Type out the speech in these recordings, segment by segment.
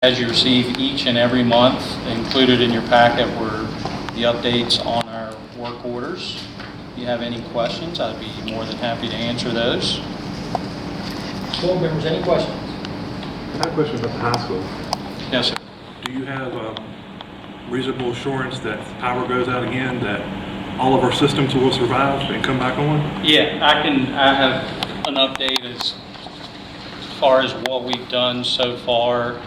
As you receive each and every month, included in your packet were the updates on our work orders. If you have any questions, I'd be more than happy to answer those. Board members, any questions? I have a question about the high school. Yes, sir. Do you have reasonable assurance that if power goes out again, that all of our systems will survive and come back on? Yeah, I have an update as far as what we've done so far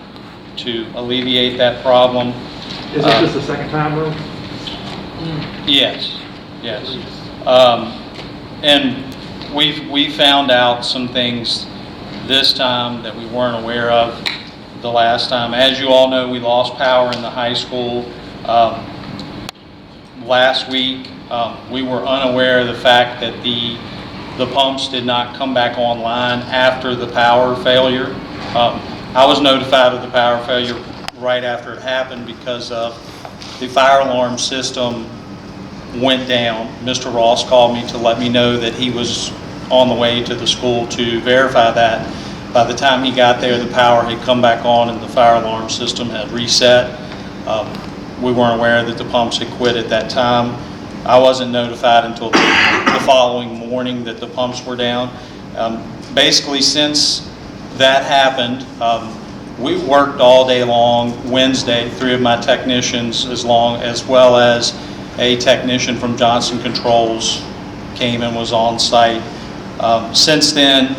to alleviate that problem. Is this just the second time though? Yes. And we found out some things this time that we weren't aware of the last time. As you all know, we lost power in the high school last week. We were unaware of the fact that the pumps did not come back online after the power failure. I was notified of the power failure right after it happened because of the fire alarm system went down. Mr. Ross called me to let me know that he was on the way to the school to verify that. By the time he got there, the power had come back on and the fire alarm system had reset. We weren't aware that the pumps had quit at that time. I wasn't notified until the following morning that the pumps were down. Basically, since that happened, we worked all day long Wednesday. 3 of my technicians, as well as a technician from Johnson Controls, came and was on site. Since then,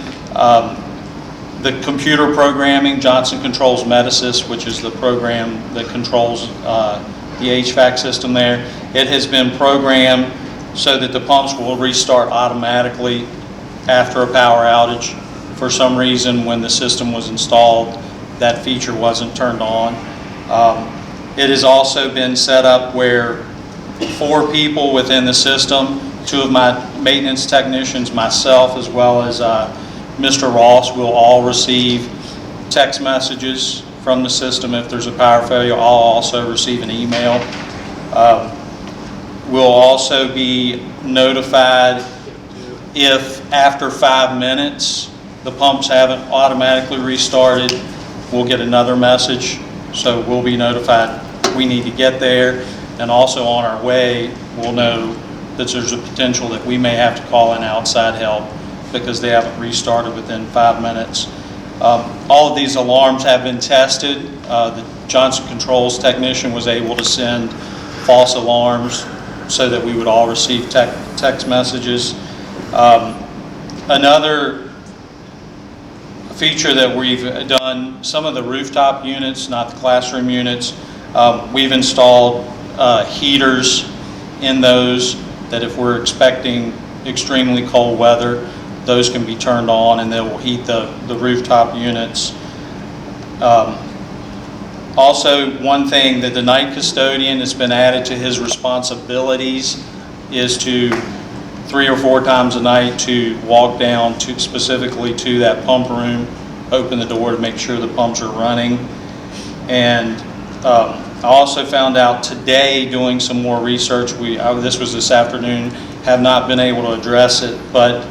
the computer programming, Johnson Controls Metasys, which is the program that controls the HVAC system there, it has been programmed so that the pumps will restart automatically after a power outage. For some reason, when the system was installed, that feature wasn't turned on. It has also been set up where 4 people within the system, 2 of my maintenance technicians, myself, as well as Mr. Ross, will all receive text messages from the system. If there's a power failure, I'll also receive an email. We'll also be notified if after 5 minutes the pumps haven't automatically restarted. We'll get another message, so we'll be notified we need to get there, and also on our way we'll know that there's a potential that we may have to call in outside help because they haven't restarted within 5 minutes. All of these alarms have been tested. The Johnson Controls technician was able to send false alarms so that we would all receive text messages. Another feature that we've done, some of the rooftop units, not the classroom units, we've installed heaters in those that if we're expecting extremely cold weather, those can be turned on and they will heat the rooftop units. Also, one thing that the night custodian has been added to his responsibilities is to 3 or 4 times a night to walk down to specifically to that pump room, open the door to make sure the pumps are running. And I also found out today, doing some more research, this was this afternoon, have not been able to address it, but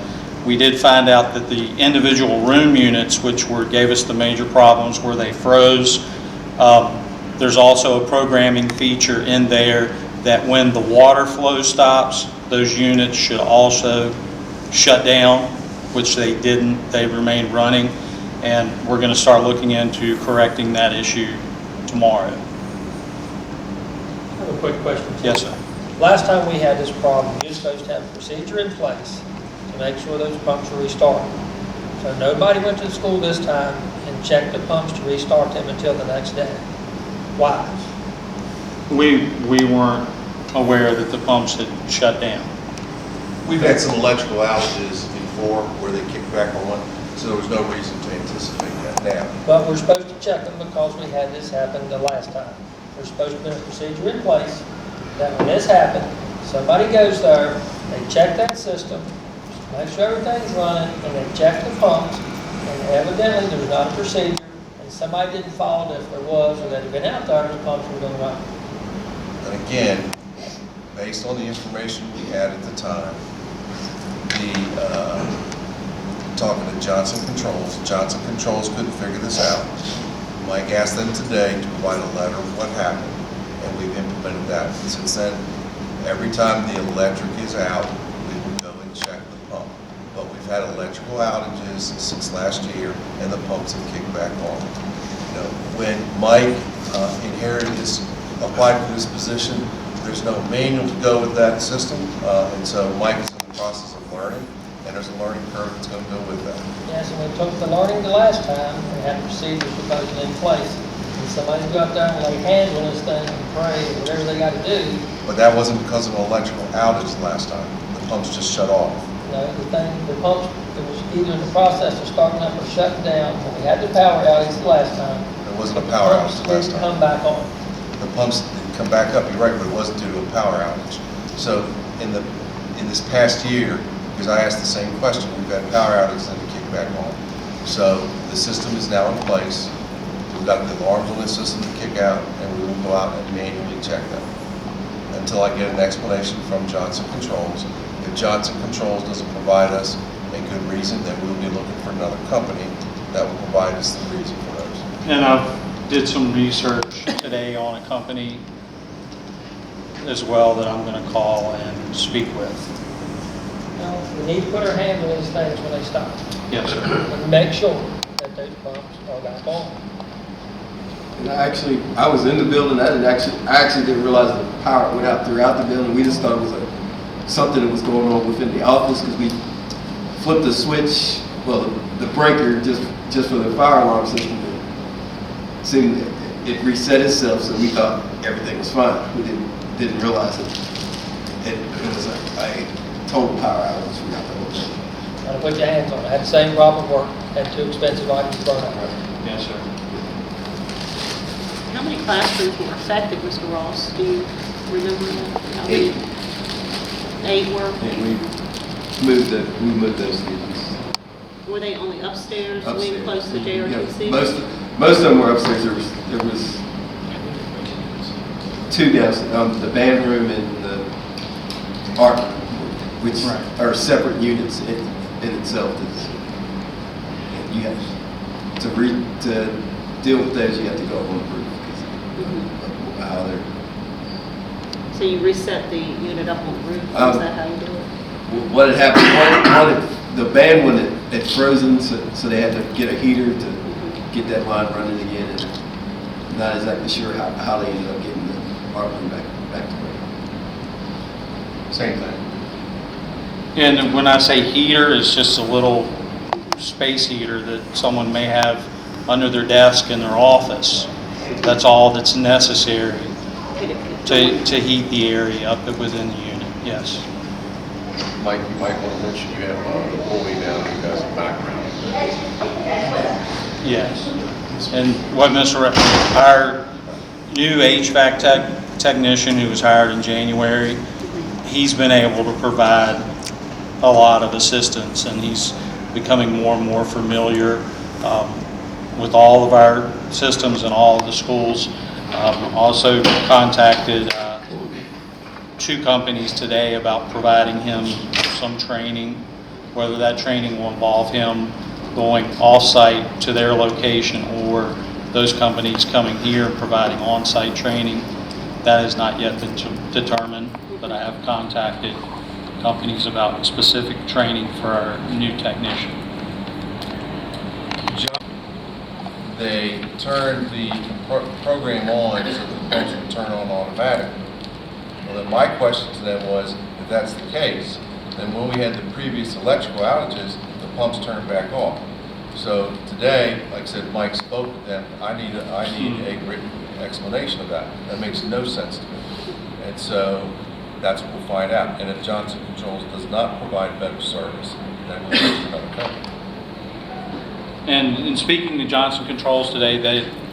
we did find out that the individual room units, which gave us the major problems where they froze, there's also a programming feature in there that when the water flow stops, those units should also shut down, which they didn't. They remained running, and we're going to start looking into correcting that issue tomorrow. I have a quick question. Yes, sir. Last time we had this problem, you were supposed to have a procedure in place to make sure those pumps were restarted. So nobody went to the school this time and checked the pumps to restart them until the next day. Why? We weren't aware that the pumps had shut down. We've had some electrical outages before where they kicked back on, so there was no reason to anticipate that now. But we're supposed to check them because we had this happen the last time. There's supposed to be a procedure in place that when this happened, somebody goes there, they check that system, make sure everything's running, and they check the pumps, and evidently there's not a procedure, and somebody didn't follow it if there was, or they'd have been out there and the pumps were going to run. And again, based on the information we had at the time, talking to Johnson Controls couldn't figure this out. Mike asked them today to provide a letter of what happened, and we've implemented that. And since then, every time the electric is out, we will go and check the pump. But we've had electrical outages since last year, and the pumps have kicked back on. You know, when Mike applied for this position, there's no manual to go with that system, and so Mike is in the process of learning, and there's a learning curve that's going to go with that. Yes, and we took the learning the last time, and had procedures supposedly in place. And somebody go out there and lay hands on this thing and pray, whatever they got to do. But that wasn't because of an electrical outage last time. The pumps just shut off. No, the pumps, it was either in the process of starting up or shutting down. When we had the power outage the last time. There wasn't a power outage the last Didn't time. come back on. The pumps didn't come back up, you're right, but it wasn't due to a power outage. So in this past year, because I asked the same question, we've had power outages and they kick back on. So the system is now in place. We've got the alarms on the system to kick out, and we will go out and manually check them until I get an explanation from Johnson Controls. If Johnson Controls doesn't provide us a good reason, then we'll be looking for another company that will provide us the reason for those. And I did some research today on a company as well that I'm going to call and speak with. No, we need to put our hands on these things when they stop. Yes, sir. And make sure that those pumps are back on. And I was in the building. I actually didn't realize the power went out throughout the building. We just thought it was something that was going on within the office because we flipped the switch, well, the breaker just for the fire alarm system. It seemed it reset itself, so we thought everything was fine. We didn't realize it was a total power outage throughout the whole thing. Gotta put your hands on it. Had the same problem at work. Had 2 expensive items burn out. Yes, sir. How many classrooms were affected, Mr. Ross? Do you remember that? How many? 8. 8 were? And we moved those students Were they only upstairs, upstairs. wing close to the JRTC? Yeah, most of them were upstairs. There was 2 downstairs, the band room and the art room, which Right. are separate units in itself. And you have to deal with those. You have to go up on the roof because Mhm. of how they're. So you reset the unit up on the roof? Is that how you do it? What had happened? The band one had frozen, so they had to get a heater to get that line running again. And not exactly sure how they ended up getting the art room back to work. Same thing. And when I say heater, it's just a little space heater that someone may have under their desk in their office. That's all that's necessary to heat the area up within the unit, yes. Mike, you might want to mention you have an employee now who has a background. Yes. And what our new HVAC technician who was hired in January, he's been able to provide a lot of assistance, and he's becoming more and more familiar with all of our systems and all of the schools. Also contacted 2 companies today about providing him some training, whether that training will involve him going off-site to their location or those companies coming here and providing on-site training. That has not yet been determined, but I have contacted companies about specific training for our new technician. They turned the program on so the pumps would turn on automatically. Well, then my question to them was, if that's the case, then when we had the previous electrical outages, the pumps turned back on. So today, like I said, Mike spoke with them. I need a written explanation of that. That makes no sense to me. And so that's what we'll find out. And if Johnson Controls does not provide better service, then we'll go to another company. And in speaking to Johnson Controls today,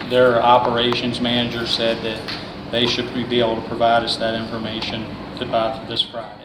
their operations manager said that they should be able to provide us that information by this Friday.